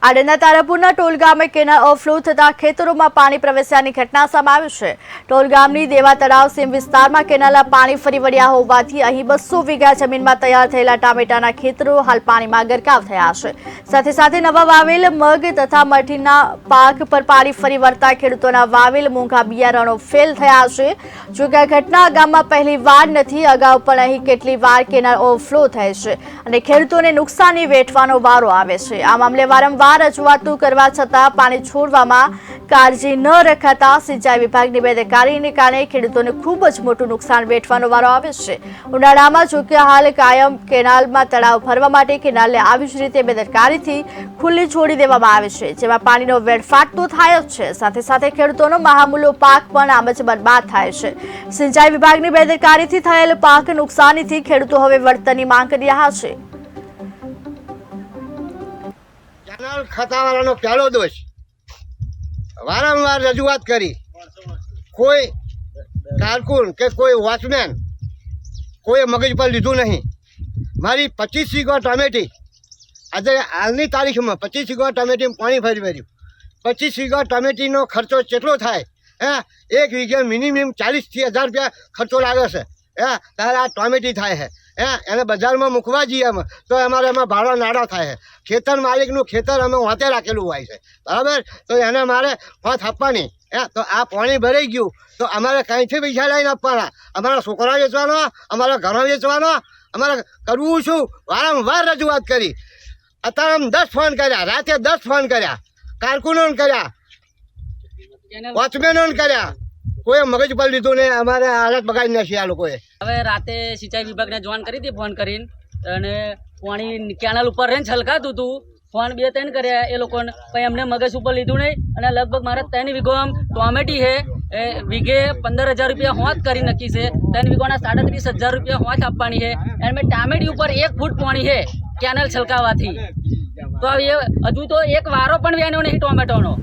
આડેના તારાપુરના toll ગામે canal overflow થતા ખેતરોમાં પાણી પ્રવેશ્યાની ઘટના સામે આવી છે। ટોલ ગામની દેવા તળાવ સીમ વિસ્તારમાં કેનાલના પાણી ફરી વળ્યા હોવાથી અહીં 200 વીઘા જમીનમાં તૈયાર થયેલા ટામેટાના ખેતરો હાલ પાણીમાં ગરકાવ થયા છે। સાથે સાથે નવા વાવેલ મગ તથા મઠીના પાક પર પાણી ફરી વળતા ખેડૂતોના વાવેલ મૂંગા બિયારણો ફેલ થયા છે। જો કે આ ઘટના ગામમાં પહેલી વાર નથી, અગાઉ પણ અહીં કેટલી વાર કેનાલ ઓવરફ્લો થઈ છે અને ખેડૂતોને નુકસાની વેઠવાનો વારો આવે છે। આ મામલે વારંવાર રજૂઆતો કરવા છતાં પાણી છોડવામાં કાળજી ન રખાતા સિંચાઈ વિભાગની બેદરકારીને કારણે ખેડૂતોને ખૂબ જ મોટું નુકસાન વેઠવાનો વારો આવે છે। ઉનાળામાં જો કે હાલ કાયમ કેનાલમાં તળાવ ભરવા માટે કેનાલને આવી જ રીતે બેદરકારીથી ખુલ્લી છોડી દેવામાં આવે છે, જેમાં પાણીનો વેડફાટ તો થાય જ છે, સાથે સાથે ખેડૂતોનો મહામૂલો પાક પણ આમ જ બરબાદ થાય છે। સિંચાઈ વિભાગની બેદરકારીથી થયેલ પાક નુકસાનીથી ખેડૂતો હવે વળતરની માંગ કરી રહ્યા છે। કેનાલ ખાતાવાળાનો પહેલો દોષ, વારંવાર રજૂઆત કરી, કોઈ કારકુન કે કોઈ વોચમેન કોઈ મગજ પર લીધું નહીં। મારી 25 વીઘા ટમેટી આજે હાલની તારીખમાં 25 વીઘા ટમેટી પાણી ફરી વળ્યું। 25 વીઘા ટમેટીનો ખર્ચો કેટલો થાય? એક વીઘે મિનિમમ 40 થી 1000 રૂપિયા ખર્ચો લાગે છે। ત્યારે આ ટમેટી થાય છે, એને બજારમાં મૂકવા જઈએ તો અમારે એમાં ભાડા નાડા થાય છે। ખેતર માલિકનું ખેતર અમે વાંચે રાખેલું હોય છે, બરાબર? તો એને મારે વાંચ આપવાની। તો આ પાણી ભરાઈ ગયું તો અમારે કંઈથી પૈસા લઈને આપવાના? અમારા છોકરા વેચવાનો, અમારા ઘરો વેચવાનો, અમારે કરવું શું? વારંવાર રજૂઆત કરી, અત્યારે અમે 10 ફોન કર્યા, રાતે 10 ફોન કર્યા, કારકુનોને કર્યા, વોચમેનોને કર્યા, કોઈ મગજ પર લીધું નહીં। અમારે હાલત બગાડી નાખી આ લોકોએ। હવે રાતે સિંચાઈ વિભાગને જાણ કરી હતી ફોન કરીને, અને પાણી કેનાલ ઉપર રહીને છલકાતું હતું। ફોન 2-3 કર્યા એ લોકોને, પછી એમને મગજ ઉપર લીધું નહીં। અને લગભગ મારે 3 વીઘો ટોમેટી છે, એ વીઘે 15000 રૂપિયા હોંચ કરી નક્કી છે। 3 વીઘોના 37000 રૂપિયા હોંચ આપવાની છે। અને ટામેટી ઉપર 1 ફૂટ પાણી છે કેનાલ છલકાવાથી। તો એ હજુ તો એક વારો પણ વ્યાન્યો નહીં ટોમેટોનો।